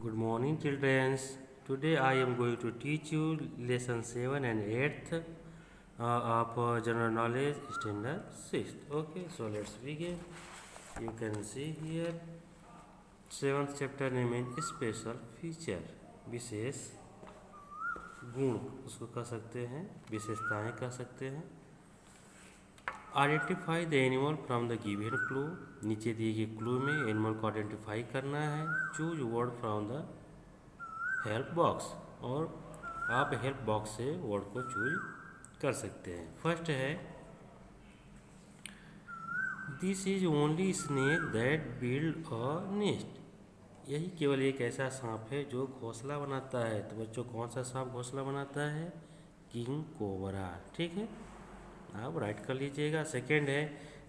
Good morning, children. Today I am going to teach you lesson 7 and 8th of general knowledge standard 6th. Okay, so let's begin. You can see here 7th chapter name is special feature. विशेष गुण उसको कह सकते हैं, विशेषताएं कह सकते हैं. Identify the animal from the given clue. नीचे दिए गए क्लू में एनिमल को आइडेंटिफाई करना है. Choose word from the help box, और आप हेल्प बॉक्स से वर्ड को चूज कर सकते हैं. फर्स्ट है this is only snake that build a nest. यही केवल एक ऐसा सांप है जो घोंसला बनाता है. तो बच्चों, कौन सा सांप घोंसला बनाता है? King cobra. ठीक है, आप राइट कर लीजिएगा. सेकेंड है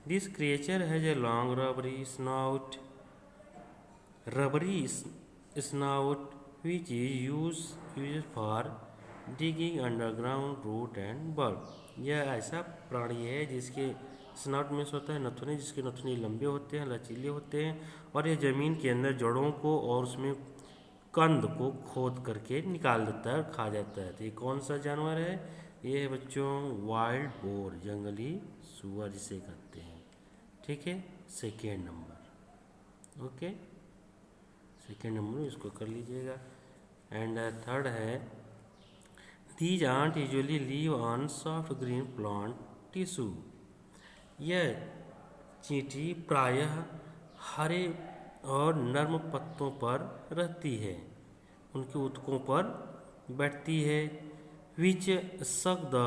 this creature has a long rubbery snout. Rubbery snout which is use for digging underground root and bulb. यह ऐसा प्राणी है जिसके स्नाउट में होता है नथुने, जिसके नथुने लंबे होते हैं, लचीले होते हैं, और यह ज़मीन के अंदर जड़ों को और उसमें कंद को खोद करके निकाल देता है और खा जाता है. तो ये कौन सा जानवर है? ये है बच्चों वाइल्ड बोर, जंगली सुअर जिसे कहते हैं. ठीक है, second number. Okay, second number इसको कर लीजिएगा. एंड थर्ड है these ant usually live on soft green plant tissue. यह चींटी प्रायः हरे और नर्म पत्तों पर रहती है, उनके ऊतकों पर बैठती है. विच suck the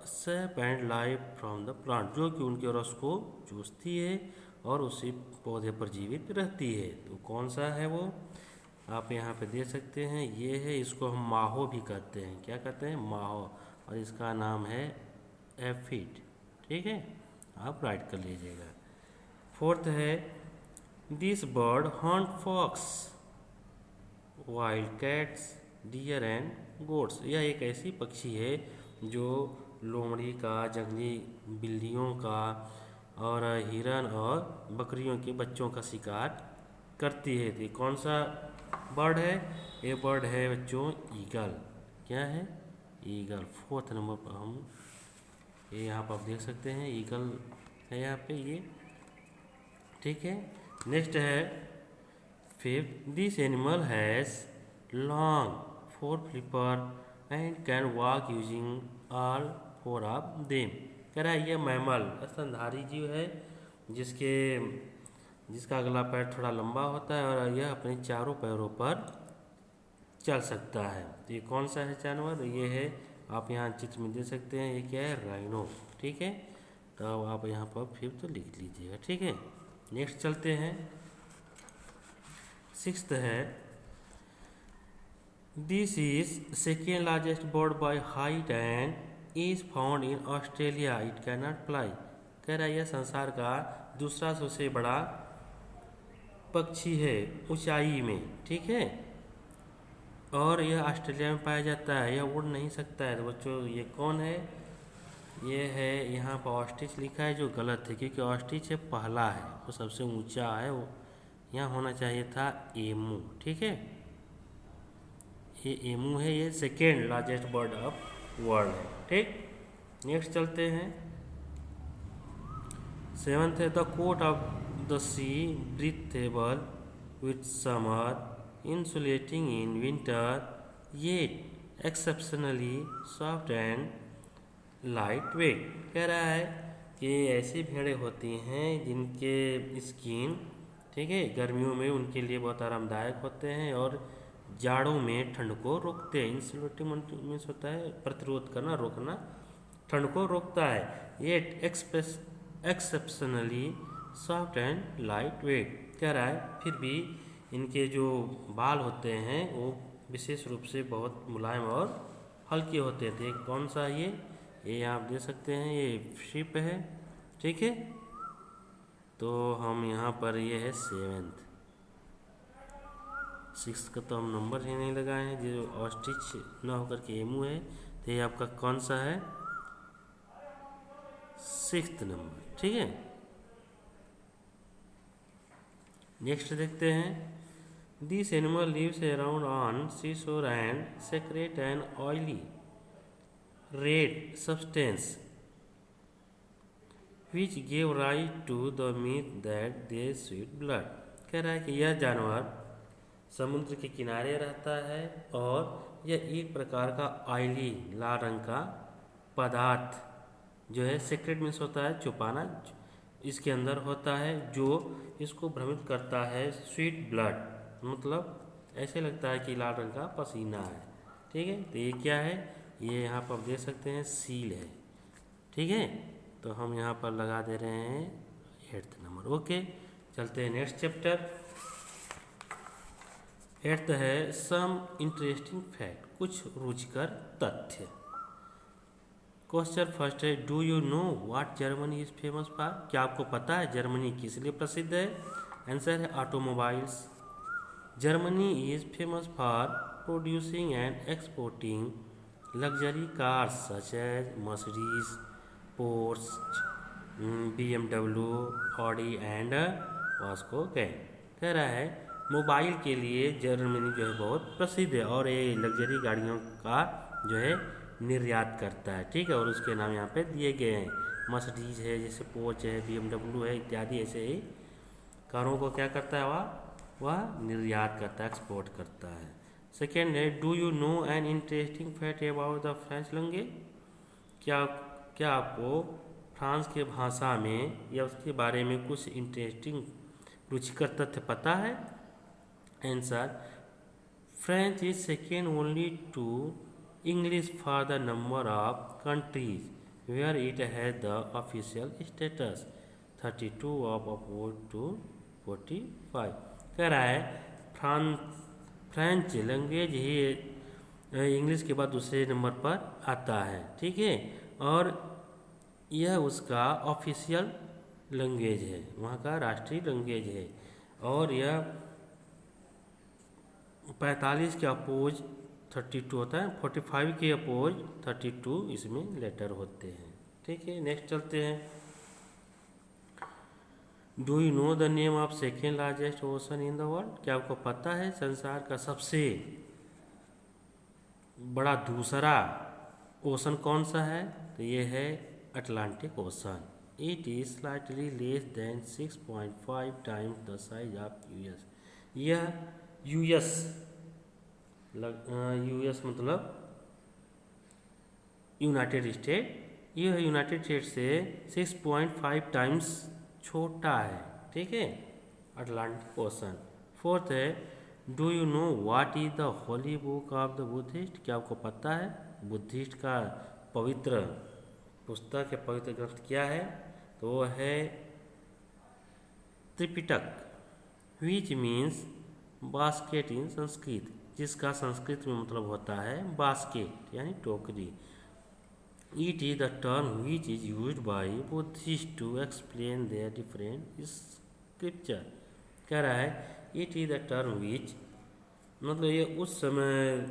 SAP and life from the plant, जो कि उनके रस को चूसती है और उसी पौधे पर जीवित रहती है. तो कौन सा है वो? आप यहाँ पे देख सकते हैं. ये है, इसको हम माहो भी कहते हैं. क्या कहते हैं? माहो. और इसका नाम है एफिड. ठीक है, आप राइट कर लीजिएगा. फोर्थ है this bird hunt fox, wild cats, deer and goats. यह एक ऐसी पक्षी है जो लोमड़ी का, जंगली बिल्लियों का और हिरन और बकरियों के बच्चों का शिकार करती है. तो कौन सा बर्ड है? ये बर्ड है बच्चों ईगल. क्या है? ईगल. फोर्थ नंबर पर हम ये यहाँ पर आप देख सकते हैं ईगल है यहाँ पे ये. ठीक है, नेक्स्ट है fifth this animal has long four flipper and can walk using all four of them. कह रहा है यह मैमल स्तनधारी जीव है जिसका अगला पैर थोड़ा लंबा होता है और यह अपने चारों पैरों पर चल सकता है. तो ये कौन सा है जानवर? ये है, आप यहाँ चित्र में देख सकते हैं, ये क्या है? राइनो. ठीक है, तो आप यहाँ पर फिफ्थ लिख लीजिएगा. ठीक है, नेक्स्ट चलते हैं. सिक्स्थ है this is second largest bird by height and is found in Australia. It can not fly. कह रहा है यह संसार का दूसरा सबसे बड़ा पक्षी है ऊंचाई में. ठीक है, और यह ऑस्ट्रेलिया में पाया जाता है. यह उड़ नहीं सकता है. तो बच्चों, ये कौन है? ये है, यहाँ पर ऑस्ट्रिच लिखा है जो गलत है, क्योंकि ऑस्ट्रिच है पहला है, वो सबसे ऊंचा है. वो यहाँ होना चाहिए था एमू. ठीक है, ये एमू है. ये second largest bird of world है. ठीक, नेक्स्ट चलते हैं. सेवंथ है the coat of the sea breathable with summer insulating in winter yet exceptionally soft and lightweight. कह रहा है कि ऐसी भेड़ें होती हैं जिनके स्किन, ठीक है, गर्मियों में उनके लिए बहुत आरामदायक होते हैं और जाड़ों में ठंड को रोकते हैं. इंसुलेटिंग मीन्स होता है प्रतिरोध करना, रोकना, ठंड को रोकता है. ये exceptionally soft and lightweight. कह रहा है फिर भी इनके जो बाल होते हैं वो विशेष रूप से बहुत मुलायम और हल्के होते थे. कौन सा ये आप देख सकते हैं, ये शिप है. ठीक है, तो हम यहाँ पर ये है सेवेंथ. सिक्स का तो हम नंबर ही नहीं लगाए हैं. जो ऑस्ट्रिच ना होकर के एमू है, तो ये आपका कौन सा है? Sixth number. ठीक है, नेक्स्ट देखते हैं This animal lives around on seashore and secrete an oily red substance which gave rise to the myth that they sweat blood। कह रहा है कि यह जानवर समुद्र के किनारे रहता है और यह एक प्रकार का ऑयली लाल रंग का पदार्थ जो है, सीक्रेट मीन्स होता है छुपाना, इसके अंदर होता है जो इसको भ्रमित करता है स्वीट ब्लड, मतलब ऐसे लगता है कि लाल रंग का पसीना है। ठीक है, तो ये क्या है, ये यहाँ पर आप देख सकते हैं सील है। ठीक है, तो हम यहाँ पर लगा दे रहे हैं 8th नंबर। ओके, चलते हैं नेक्स्ट चैप्टर। 8th है सम इंटरेस्टिंग फैक्ट, कुछ रुचिकर तथ्य। क्वेश्चन फर्स्ट है, do you know what Germany is famous for? क्या आपको पता है जर्मनी किस लिए प्रसिद्ध है? आंसर है automobiles. Germany is famous for producing and exporting luxury cars such as Mercedes, Porsche, BMW, Audi and Volkswagen. कह रहा है मोबाइल के लिए जर्मनी जो है बहुत प्रसिद्ध है और ये लग्जरी गाड़ियों का जो है निर्यात करता है। ठीक है, और उसके नाम यहाँ पे दिए गए हैं, मर्सिडीज है, जैसे पोर्च है, BMW है, इत्यादि ऐसे ही कारों को क्या करता है, वह निर्यात करता है, एक्सपोर्ट करता है। सेकेंड है, do you no an interesting fact about the French language? क्या आपको फ्रांस के भाषा में या उसके बारे में कुछ इंटरेस्टिंग रुचिकर तथ्य पता है? Answer, French is second only to English for the number of countries where it has the official status, 32 of opposed to 45। कह रहा है फ्रेंच लैंग्वेज ही इंग्लिश के बाद दूसरे नंबर पर आता है। ठीक है, और यह उसका ऑफिशियल लैंग्वेज है, वहाँ का राष्ट्रीय लैंग्वेज है, और यह 45 के अपोज 32 होता है, 45 के अपोज 32 इसमें लेटर होते हैं। ठीक है, नेक्स्ट चलते हैं। Do you know the name of second largest ocean in the world? क्या आपको पता है संसार का सबसे बड़ा दूसरा ओशन कौन सा है? तो ये है Atlantic ocean. It is slightly less than 6.5 times the size of US. यह यूएस मतलब यूनाइटेड स्टेट, यह यूनाइटेड स्टेट से 6.5 टाइम्स छोटा है। ठीक है, अटलांटिक ओशन। फोर्थ है, do you know what is the Holi book of the Buddhist? क्या आपको पता है बुद्धिस्ट का पवित्र पुस्तक या पवित्र ग्रंथ क्या है? तो वो है Tripitaka, which means basket in Sanskrit, जिसका संस्कृत में मतलब होता है बास्केट यानी टोकरी। It is the term which is used by Buddhist to explain their different scripture. कह रहा है it is the term which, मतलब ये उस समय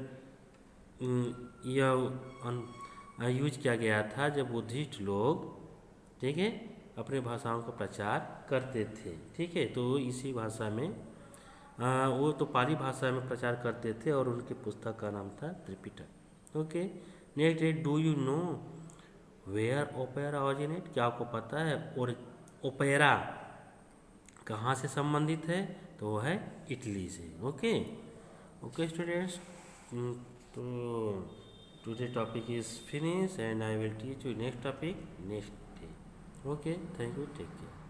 यह यूज किया गया था जब बुद्धिस्ट लोग, ठीक है, अपने भाषाओं का प्रचार करते थे। ठीक है, तो इसी भाषा में वो तो पाली भाषा में प्रचार करते थे और उनकी पुस्तक का नाम था त्रिपिटक। ओके, नेक्स्ट है, do you know where opera originate? क्या आपको पता है और ओपेरा कहाँ से संबंधित है? तो वो है इटली से। ओके ओके स्टूडेंट्स, तो today topic is finish and I will teach you next topic next day. Okay, thank you, take care.